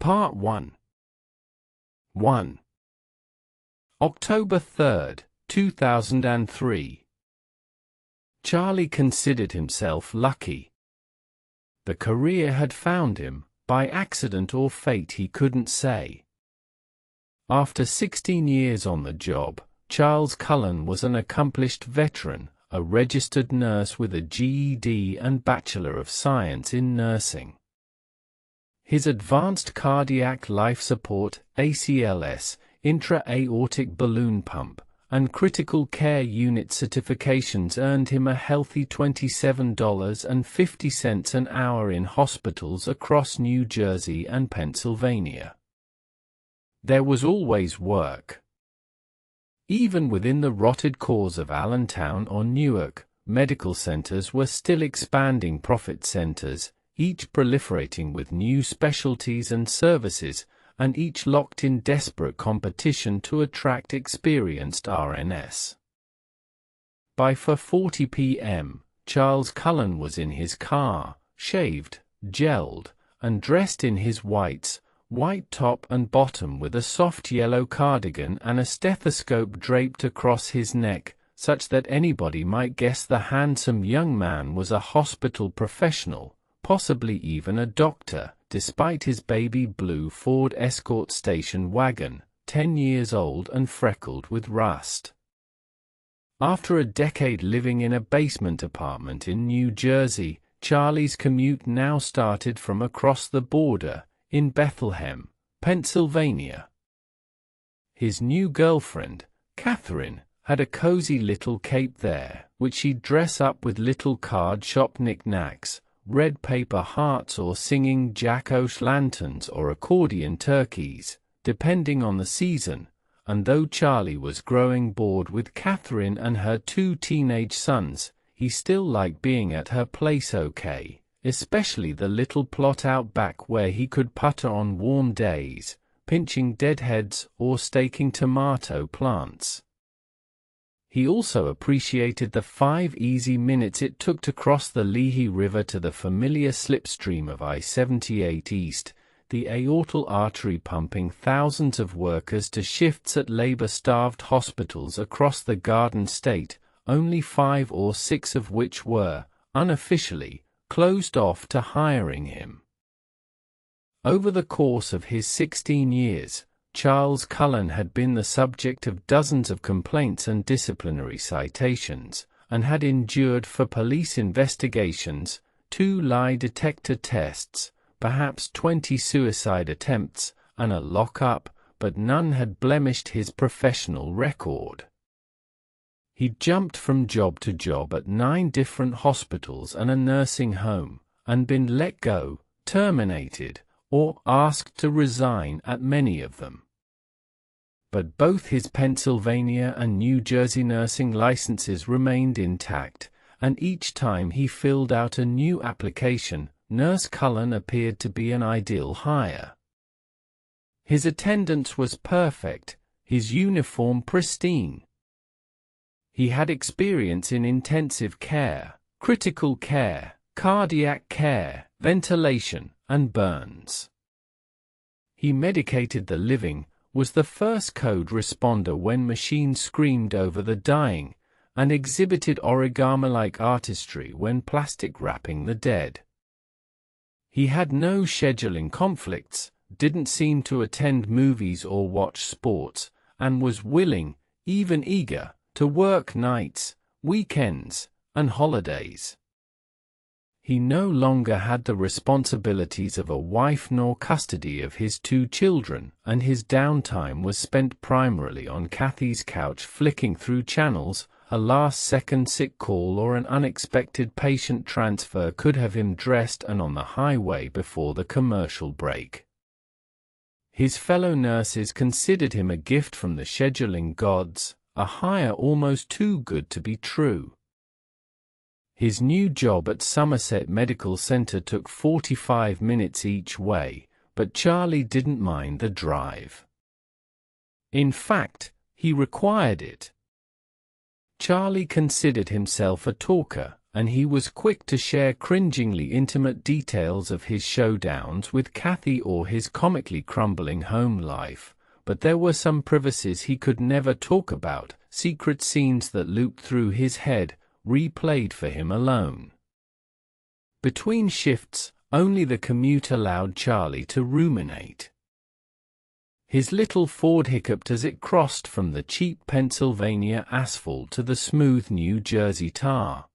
Part 1. 1. October 3, 2003. Charlie considered himself lucky. The career had found him, by accident or fate he couldn't say. After 16 years on the job, Charles Cullen was an accomplished veteran, a registered nurse with a GED and Bachelor of Science in Nursing. His Advanced Cardiac Life Support (ACLS), intra-aortic balloon pump, and critical care unit certifications earned him a healthy $27.50 an hour in hospitals across New Jersey and Pennsylvania. There was always work. Even within the rotted cores of Allentown or Newark, medical centers were still expanding profit centers, each proliferating with new specialties and services, and each locked in desperate competition to attract experienced RNs. By 4:40 p.m., Charles Cullen was in his car, shaved, gelled, and dressed in his white top and bottom with a soft yellow cardigan and a stethoscope draped across his neck, such that anybody might guess the handsome young man was a hospital professional, possibly even a doctor, despite his baby blue Ford Escort station wagon, 10 years old and freckled with rust. After a decade living in a basement apartment in New Jersey, Charlie's commute now started from across the border, in Bethlehem, Pennsylvania. His new girlfriend, Catherine, had a cozy little cape there, which she'd dress up with little card shop knickknacks, red paper hearts or singing jack-o'-lanterns or accordion turkeys, depending on the season, and though Charlie was growing bored with Catherine and her 2 teenage sons, he still liked being at her place okay, especially the little plot out back where he could putter on warm days, pinching deadheads or staking tomato plants. He also appreciated the 5 easy minutes it took to cross the Lehigh River to the familiar slipstream of I-78 East, the aortal artery pumping thousands of workers to shifts at labor-starved hospitals across the Garden State, only 5 or 6 of which were, unofficially, closed off to hiring him. Over the course of his 16 years, Charles Cullen had been the subject of dozens of complaints and disciplinary citations, and had endured for police investigations, 2 lie detector tests, perhaps 20 suicide attempts, and a lock-up, but none had blemished his professional record. He'd jumped from job to job at 9 different hospitals and a nursing home, and been let go, terminated, or asked to resign at many of them. But both his Pennsylvania and New Jersey nursing licenses remained intact, and each time he filled out a new application, Nurse Cullen appeared to be an ideal hire. His attendance was perfect, his uniform pristine. He had experience in intensive care, critical care, cardiac care, ventilation, and burns. He medicated the living, was the first code responder when machines screamed over the dying, and exhibited origami-like artistry when plastic wrapping the dead. He had no scheduling conflicts, didn't seem to attend movies or watch sports, and was willing, even eager, to work nights, weekends, and holidays. He no longer had the responsibilities of a wife nor custody of his 2 children, and his downtime was spent primarily on Kathy's couch flicking through channels. A last-second sick call or an unexpected patient transfer could have him dressed and on the highway before the commercial break. His fellow nurses considered him a gift from the scheduling gods, a hire almost too good to be true. His new job at Somerset Medical Center took 45 minutes each way, but Charlie didn't mind the drive. In fact, he required it. Charlie considered himself a talker, and he was quick to share cringingly intimate details of his showdowns with Kathy or his comically crumbling home life, but there were some privacies he could never talk about, secret scenes that looped through his head, replayed for him alone. Between shifts, only the commute allowed Charlie to ruminate. His little Ford hiccuped as it crossed from the cheap Pennsylvania asphalt to the smooth New Jersey tar.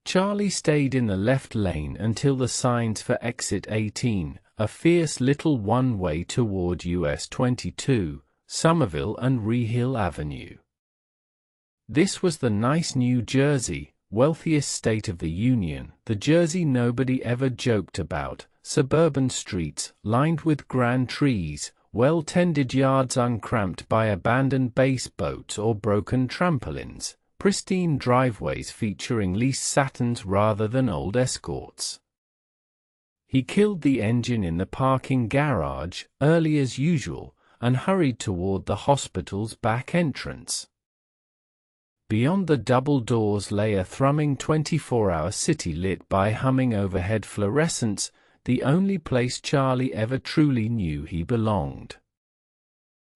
Charlie stayed in the left lane until the signs for Exit 18, a fierce little one-way toward US 22, Somerville and Rehill Avenue. This was the nice New Jersey, wealthiest state of the Union, the Jersey nobody ever joked about, suburban streets, lined with grand trees, well-tended yards uncramped by abandoned base boats or broken trampolines, pristine driveways featuring leased Saturns rather than old Escorts. He killed the engine in the parking garage, early as usual, and hurried toward the hospital's back entrance. Beyond the double doors lay a thrumming 24-hour city lit by humming overhead fluorescents, the only place Charlie ever truly knew he belonged.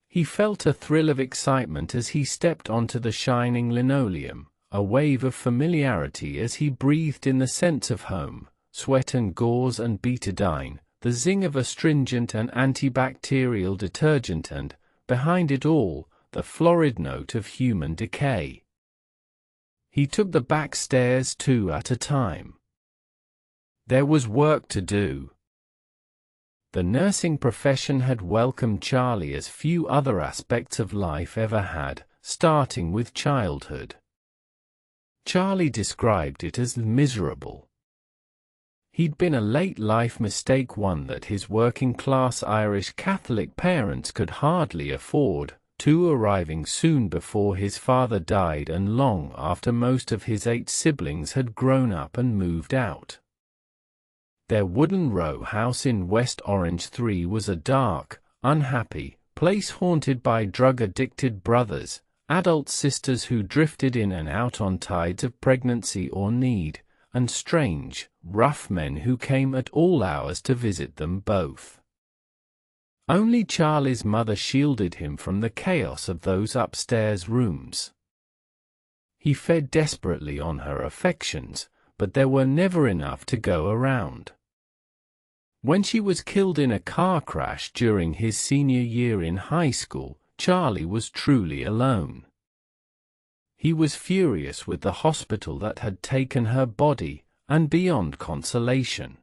He felt a thrill of excitement as he stepped onto the shining linoleum, a wave of familiarity as he breathed in the scents of home, sweat and gauze and betadine, the zing of astringent and antibacterial detergent and, behind it all, the florid note of human decay. He took the back stairs 2 at a time. There was work to do. The nursing profession had welcomed Charlie as few other aspects of life ever had, starting with childhood. Charlie described it as miserable. He'd been a late life mistake, one that his working-class Irish Catholic parents could hardly afford, two arriving soon before his father died and long after most of his 8 siblings had grown up and moved out. Their wooden row house in West Orange 3 was a dark, unhappy place haunted by drug-addicted brothers, adult sisters who drifted in and out on tides of pregnancy or need, and strange, rough men who came at all hours to visit them both. Only Charlie's mother shielded him from the chaos of those upstairs rooms. He fed desperately on her affections, but there were never enough to go around. When she was killed in a car crash during his senior year in high school, Charlie was truly alone. He was furious with the hospital that had taken her body, and beyond consolation.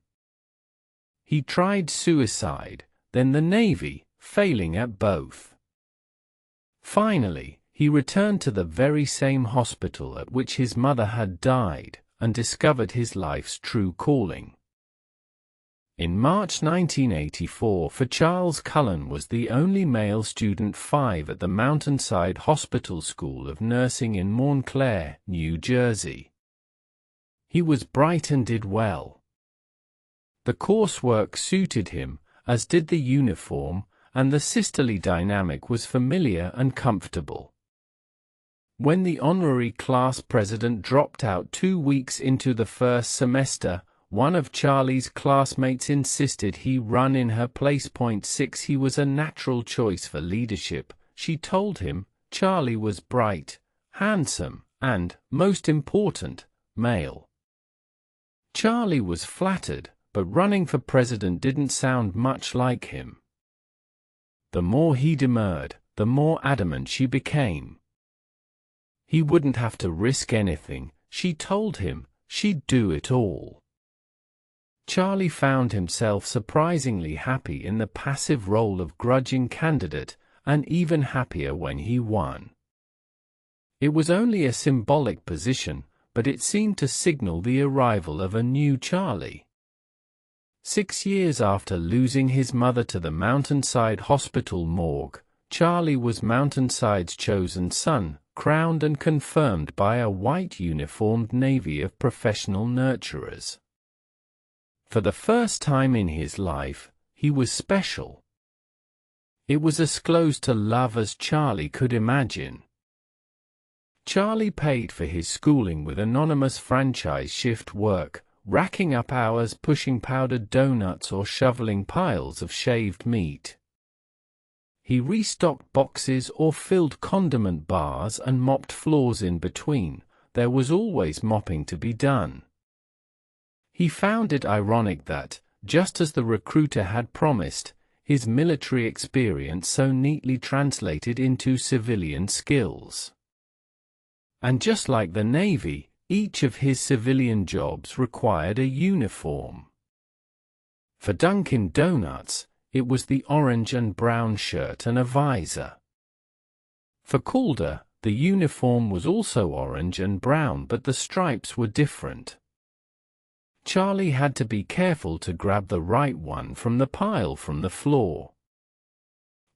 He tried suicide, then the Navy, failing at both. Finally, he returned to the very same hospital at which his mother had died, and discovered his life's true calling. In March 1984, for Charles Cullen was the only male student 5 at the Mountainside Hospital School of Nursing in Montclair, New Jersey. He was bright and did well. The coursework suited him, as did the uniform, and the sisterly dynamic was familiar and comfortable. When the honorary class president dropped out 2 weeks into the first semester, one of Charlie's classmates insisted he run in her place. 6 He was a natural choice for leadership, she told him. Charlie was bright, handsome, and, most important, male. Charlie was flattered, but running for president didn't sound much like him. The more he demurred, the more adamant she became. He wouldn't have to risk anything, she told him, she'd do it all. Charlie found himself surprisingly happy in the passive role of grudging candidate, and even happier when he won. It was only a symbolic position, but it seemed to signal the arrival of a new Charlie. 6 years after losing his mother to the Mountainside Hospital morgue, Charlie was Mountainside's chosen son, crowned and confirmed by a white-uniformed navy of professional nurturers. For the first time in his life, he was special. It was as close to love as Charlie could imagine. Charlie paid for his schooling with anonymous franchise shift work, racking up hours pushing powdered donuts or shoveling piles of shaved meat. He restocked boxes or filled condiment bars and mopped floors in between. There was always mopping to be done. He found it ironic that, just as the recruiter had promised, his military experience so neatly translated into civilian skills. And just like the Navy, each of his civilian jobs required a uniform. For Dunkin' Donuts, it was the orange and brown shirt and a visor. For Calder, the uniform was also orange and brown, but the stripes were different. Charlie had to be careful to grab the right one from the pile from the floor.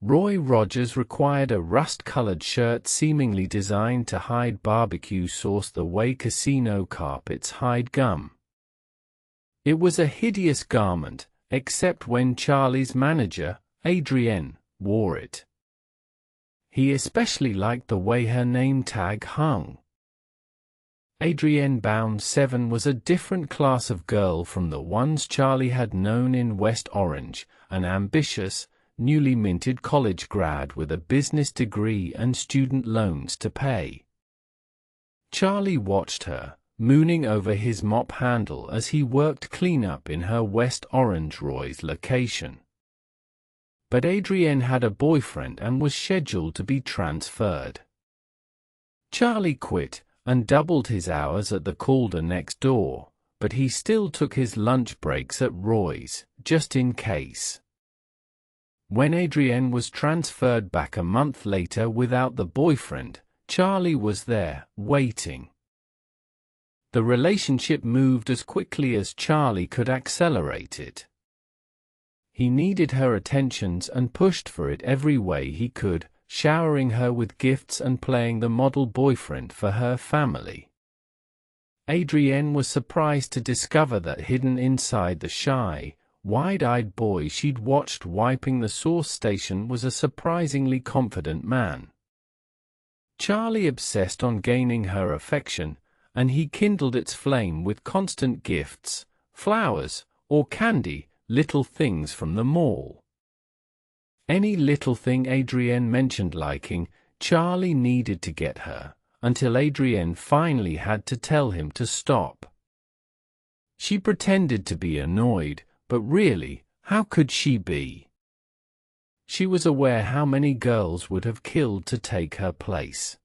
Roy Rogers required a rust-colored shirt seemingly designed to hide barbecue sauce the way casino carpets hide gum. It was a hideous garment, except when Charlie's manager, Adrienne, wore it. He especially liked the way her name tag hung. Adrienne Bound 7 was a different class of girl from the ones Charlie had known in West Orange, an ambitious, newly minted college grad with a business degree and student loans to pay. Charlie watched her, mooning over his mop handle as he worked cleanup in her West Orange Roy's location. But Adrienne had a boyfriend and was scheduled to be transferred. Charlie quit and doubled his hours at the Calder next door, but he still took his lunch breaks at Roy's, just in case. When Adrienne was transferred back a month later without the boyfriend, Charlie was there, waiting. The relationship moved as quickly as Charlie could accelerate it. He needed her attentions and pushed for it every way he could, showering her with gifts and playing the model boyfriend for her family. Adrienne was surprised to discover that hidden inside the shy, wide-eyed boy she'd watched wiping the sauce station was a surprisingly confident man. Charlie obsessed on gaining her affection, and he kindled its flame with constant gifts, flowers, or candy, little things from the mall. Any little thing Adrienne mentioned liking, Charlie needed to get her, until Adrienne finally had to tell him to stop. She pretended to be annoyed, but really, how could she be? She was aware how many girls would have killed to take her place.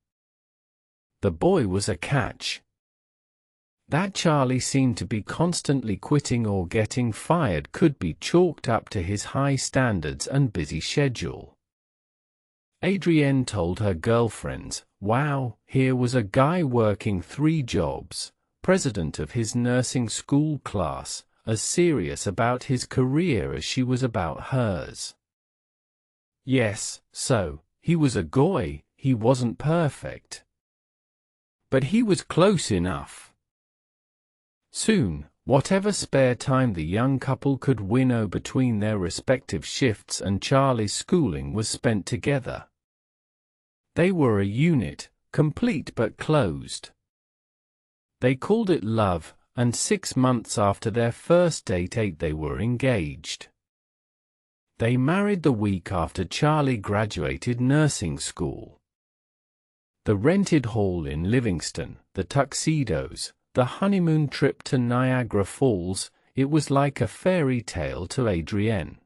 The boy was a catch. That Charlie seemed to be constantly quitting or getting fired could be chalked up to his high standards and busy schedule. Adrienne told her girlfriends, "Wow, here was a guy working 3 jobs, president of his nursing school class, as serious about his career as she was about hers." Yes, so, he was a goy, he wasn't perfect. But he was close enough. Soon, whatever spare time the young couple could winnow between their respective shifts and Charlie's schooling was spent together. They were a unit, complete but closed. They called it love, and 6 months after their first date they were engaged. They married the week after Charlie graduated nursing school. The rented hall in Livingston, the tuxedos, the honeymoon trip to Niagara Falls, it was like a fairy tale to Adrienne.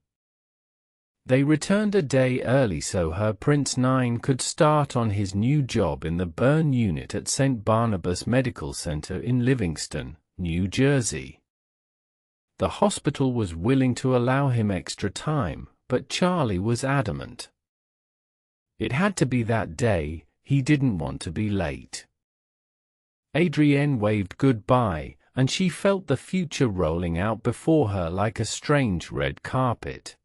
They returned a day early so her Prince 9 could start on his new job in the burn unit at St. Barnabas Medical Center in Livingston, New Jersey. The hospital was willing to allow him extra time, but Charlie was adamant. It had to be that day, he didn't want to be late. Adrienne waved goodbye, and she felt the future rolling out before her like a strange red carpet.